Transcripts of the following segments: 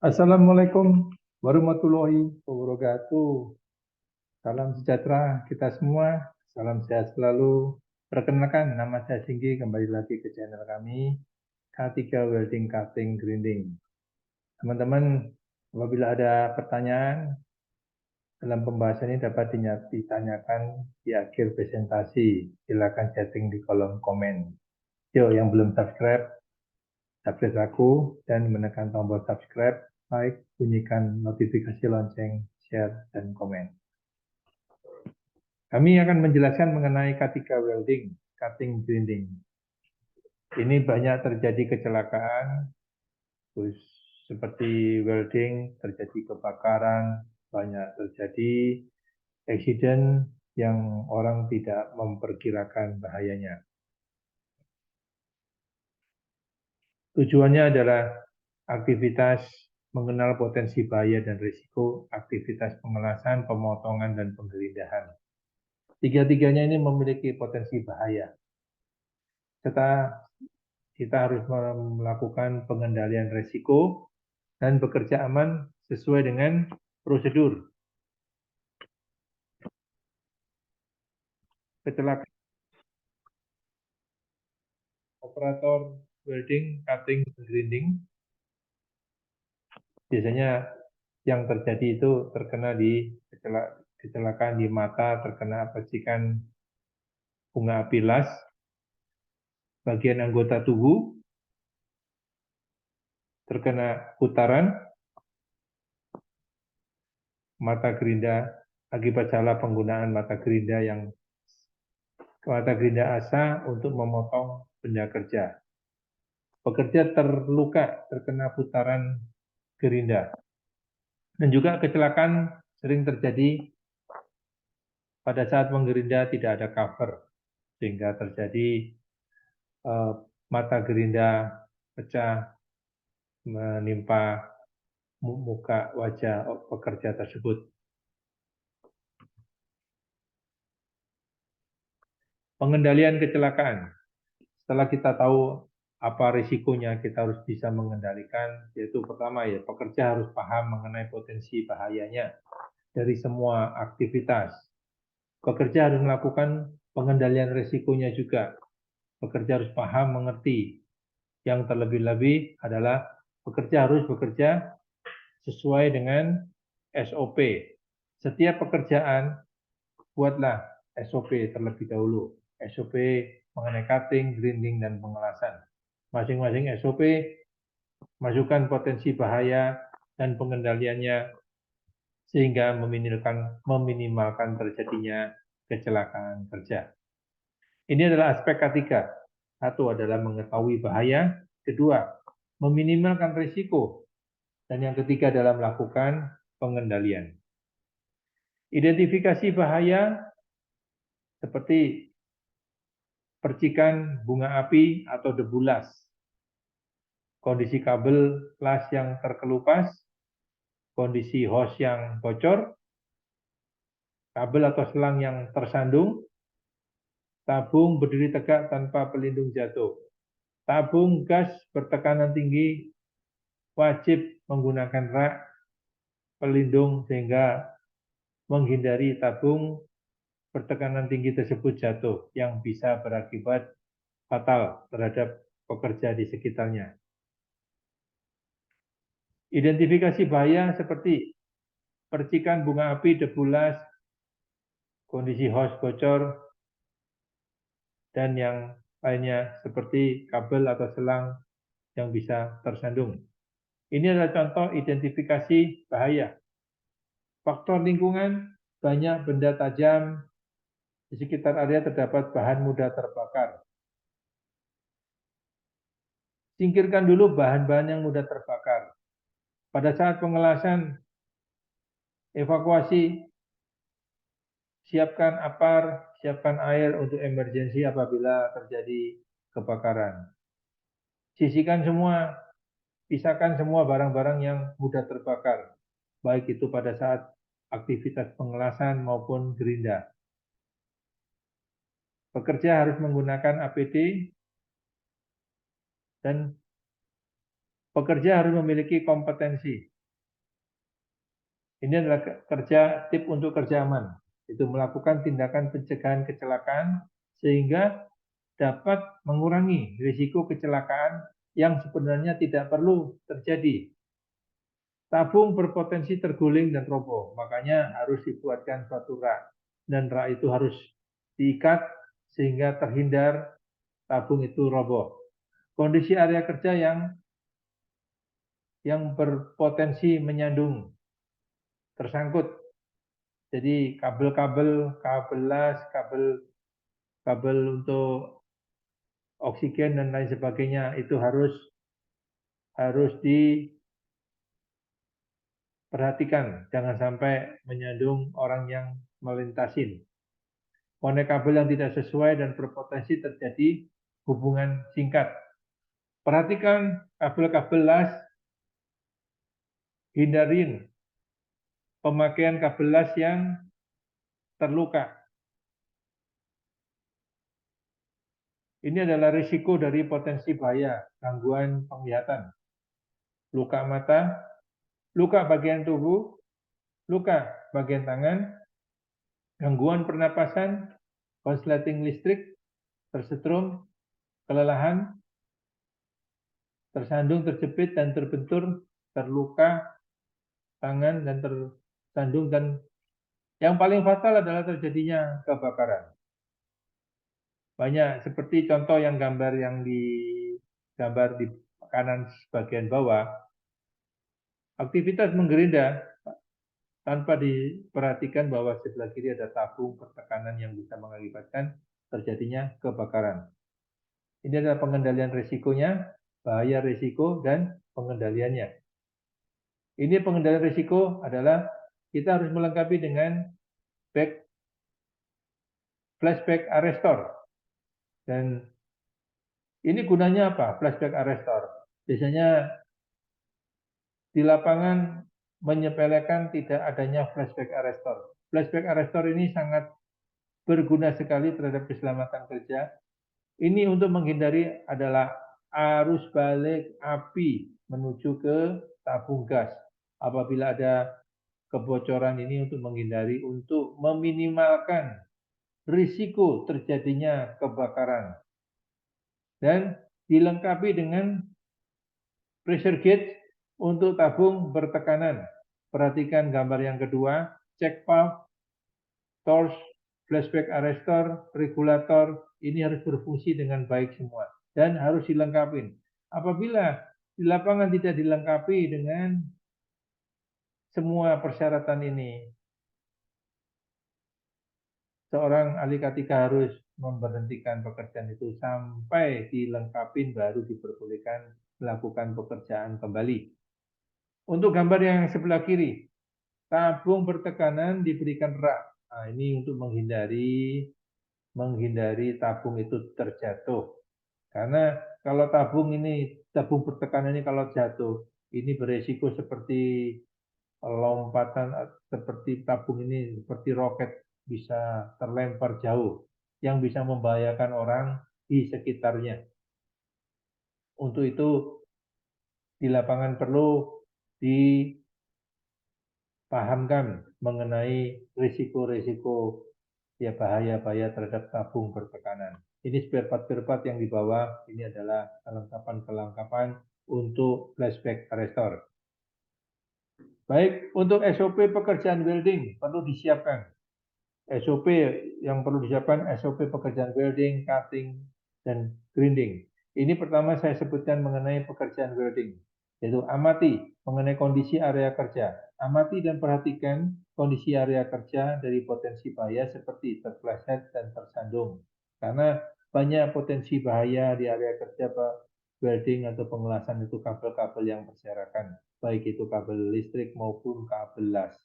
Assalamualaikum warahmatullahi wabarakatuh. Salam sejahtera kita semua. Salam sehat selalu. Perkenalkan, nama saya Singgi, kembali lagi ke channel kami, K3 Welding Cutting Grinding. Teman-teman, apabila ada pertanyaan dalam pembahasan ini dapat ditanyakan di akhir presentasi. Silakan chatting di kolom komen. Yuk, yang belum subscribe aku dan menekan tombol subscribe, like, bunyikan notifikasi lonceng, share, dan komen. Kami akan menjelaskan mengenai K3 welding, cutting grinding. Ini banyak terjadi kecelakaan, seperti welding, terjadi kebakaran, banyak terjadi accident yang orang tidak memperkirakan bahayanya. Tujuannya adalah aktivitas mengenal potensi bahaya dan risiko, aktivitas pengelasan, pemotongan, dan penggerindahan. Tiga-tiganya ini memiliki potensi bahaya. Kita harus melakukan pengendalian risiko dan bekerja aman sesuai dengan prosedur. Kecelakaan operator welding, cutting, grinding, biasanya yang terjadi itu terkena di kecelakaan di mata, terkena percikan bunga api las, bagian anggota tubuh, terkena putaran, mata gerinda akibat salah penggunaan mata gerinda asa untuk memotong benda kerja. Pekerja terluka terkena putaran gerinda. Dan juga kecelakaan sering terjadi pada saat menggerinda tidak ada cover, sehingga terjadi mata gerinda pecah menimpa muka wajah pekerja tersebut. Pengendalian kecelakaan. Setelah kita tahu apa risikonya, kita harus bisa mengendalikan, yaitu pertama ya, pekerja harus paham mengenai potensi bahayanya dari semua aktivitas. Pekerja harus melakukan pengendalian risikonya juga. Pekerja harus paham, mengerti. Yang terlebih-lebih adalah pekerja harus bekerja sesuai dengan SOP. Setiap pekerjaan, buatlah SOP terlebih dahulu. SOP mengenai cutting, grinding, dan pengelasan. Masing-masing SOP masukkan potensi bahaya dan pengendaliannya sehingga meminimalkan terjadinya kecelakaan kerja. Ini adalah aspek ketiga. Satu adalah mengetahui bahaya, kedua meminimalkan risiko, dan yang ketiga adalah melakukan pengendalian. Identifikasi bahaya seperti percikan bunga api atau debu las, kondisi kabel las yang terkelupas, kondisi hose yang bocor, kabel atau selang yang tersandung, tabung berdiri tegak tanpa pelindung jatuh, tabung gas bertekanan tinggi wajib menggunakan rak pelindung sehingga menghindari tabung bertekanan tinggi tersebut jatuh yang bisa berakibat fatal terhadap pekerja di sekitarnya. Identifikasi bahaya seperti percikan bunga api, debu las, kondisi hose bocor, dan yang lainnya seperti kabel atau selang yang bisa tersandung. Ini adalah contoh identifikasi bahaya. Faktor lingkungan, banyak benda tajam, di sekitar area terdapat bahan mudah terbakar. Singkirkan dulu bahan-bahan yang mudah terbakar. Pada saat pengelasan, evakuasi, siapkan apar, siapkan air untuk emergensi apabila terjadi kebakaran. Sisihkan semua, pisahkan semua barang-barang yang mudah terbakar, baik itu pada saat aktivitas pengelasan maupun gerinda. Pekerja harus menggunakan APD dan pekerja harus memiliki kompetensi Ini adalah tip untuk kerja aman. Itu melakukan tindakan pencegahan kecelakaan sehingga dapat mengurangi risiko kecelakaan yang sebenarnya tidak perlu terjadi. Tabung berpotensi terguling dan roboh, makanya harus dibuatkan suatu rak. Dan rak itu harus diikat sehingga terhindar tabung itu roboh. Kondisi area kerja yang berpotensi menyandung, tersangkut. Jadi kabel-kabel, kabel las, kabel untuk oksigen dan lain sebagainya itu harus diperhatikan, jangan sampai menyandung orang yang melintasin. Konek kabel yang tidak sesuai dan berpotensi terjadi hubungan singkat. Perhatikan kabel-kabel las, hindarin pemakaian kabel las yang terluka. Ini adalah risiko dari potensi bahaya, gangguan penglihatan, luka mata, luka bagian tubuh, luka bagian tangan, gangguan pernapasan, konsleting listrik, tersetrum, kelelahan, tersandung, terjepit, dan terbentur, terluka tangan, dan tersandung, dan yang paling fatal adalah terjadinya kebakaran. Banyak seperti contoh yang gambar yang digambar di kanan bagian bawah, aktivitas menggerinda tanpa diperhatikan bahwa sebelah kiri ada tabung pertekanan yang bisa mengakibatkan terjadinya kebakaran. Ini adalah pengendalian risikonya, bahaya risiko, dan pengendaliannya. Ini pengendalian risiko adalah kita harus melengkapi dengan flashback arrestor. Dan ini gunanya apa? Flashback arrestor. Biasanya di lapangan menyepelekan tidak adanya flashback arrestor. Flashback arrestor ini sangat berguna sekali terhadap keselamatan kerja. Ini untuk menghindari adalah arus balik api menuju ke tabung gas. Apabila ada kebocoran ini untuk menghindari, untuk meminimalkan risiko terjadinya kebakaran. Dan dilengkapi dengan pressure gauge untuk tabung bertekanan. Perhatikan gambar yang kedua, check valve, torch, flashback arrestor, regulator, ini harus berfungsi dengan baik semua dan harus dilengkapi. Apabila di lapangan tidak dilengkapi dengan semua persyaratan ini, seorang ahli K3 harus memberhentikan pekerjaan itu sampai dilengkapi baru diperbolehkan melakukan pekerjaan kembali. Untuk gambar yang sebelah kiri, tabung bertekanan diberikan rak. Nah, ini untuk menghindari tabung itu terjatuh. Karena kalau tabung bertekanan ini kalau jatuh, ini beresiko seperti lompatan, seperti tabung ini, seperti roket bisa terlempar jauh, yang bisa membahayakan orang di sekitarnya. Untuk itu, di lapangan perlu dipahamkan mengenai risiko-risiko ya bahaya-bahaya terhadap tabung bertekanan. Ini spare part yang dibawa, ini adalah kelengkapan-kelengkapan untuk flashback arrestor. Baik, untuk SOP pekerjaan welding perlu disiapkan. SOP yang perlu disiapkan, SOP pekerjaan welding, cutting, dan grinding. Ini pertama saya sebutkan mengenai pekerjaan welding, yaitu amati mengenai kondisi area kerja. Amati dan perhatikan kondisi area kerja dari potensi bahaya seperti terpleset dan tersandung. Karena banyak potensi bahaya di area kerja welding atau pengelasan itu kabel-kabel yang berserakan, baik itu kabel listrik maupun kabel las.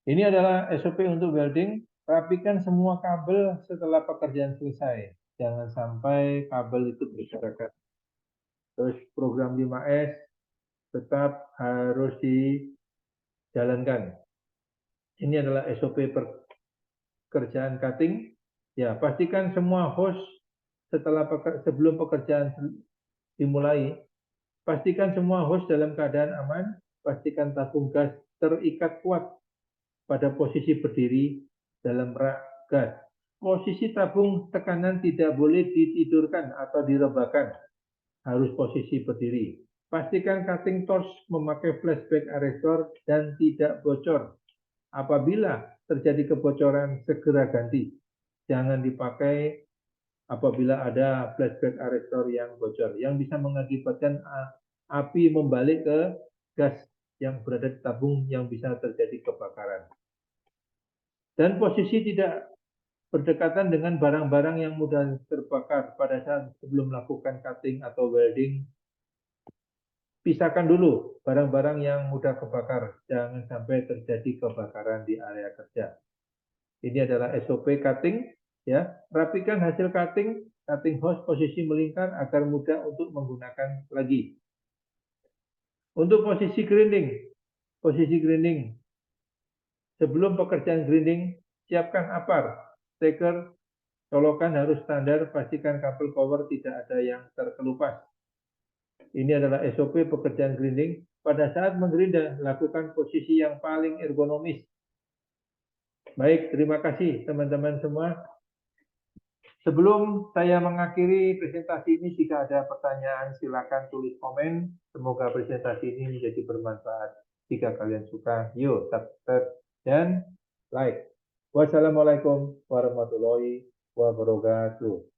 Ini adalah SOP untuk welding. Rapikan semua kabel setelah pekerjaan selesai. Jangan sampai kabel itu berserakan. Terus program 5S tetap harus dijalankan. Ini adalah SOP pekerjaan cutting. Ya, pastikan semua hose sebelum pekerjaan dimulai, pastikan semua hose dalam keadaan aman, pastikan tabung gas terikat kuat pada posisi berdiri dalam rak gas. Posisi tabung tekanan tidak boleh ditidurkan atau direbahkan, harus posisi berdiri. Pastikan cutting torch memakai flashback arrestor dan tidak bocor. Apabila terjadi kebocoran, segera ganti. Jangan dipakai apabila ada flashback arrestor yang bocor, yang bisa mengakibatkan api membalik ke gas yang berada di tabung yang bisa terjadi kebakaran. Dan posisi tidak berdekatan dengan barang-barang yang mudah terbakar pada saat sebelum melakukan cutting atau welding. Pisahkan dulu barang-barang yang mudah kebakar, jangan sampai terjadi kebakaran di area kerja. Ini adalah SOP cutting, ya. Rapikan hasil cutting hose posisi melingkar agar mudah untuk menggunakan lagi. Untuk posisi grinding, sebelum pekerjaan grinding, siapkan apar, steker, colokan harus standar, pastikan kabel power tidak ada yang terkelupas. Ini adalah SOP pekerjaan grinding. Pada saat menggerinda, lakukan posisi yang paling ergonomis. Baik, terima kasih teman-teman semua. Sebelum saya mengakhiri presentasi ini, jika ada pertanyaan silakan tulis komen. Semoga presentasi ini menjadi bermanfaat. Jika kalian suka, yuk subscribe dan like. Wassalamualaikum warahmatullahi wabarakatuh.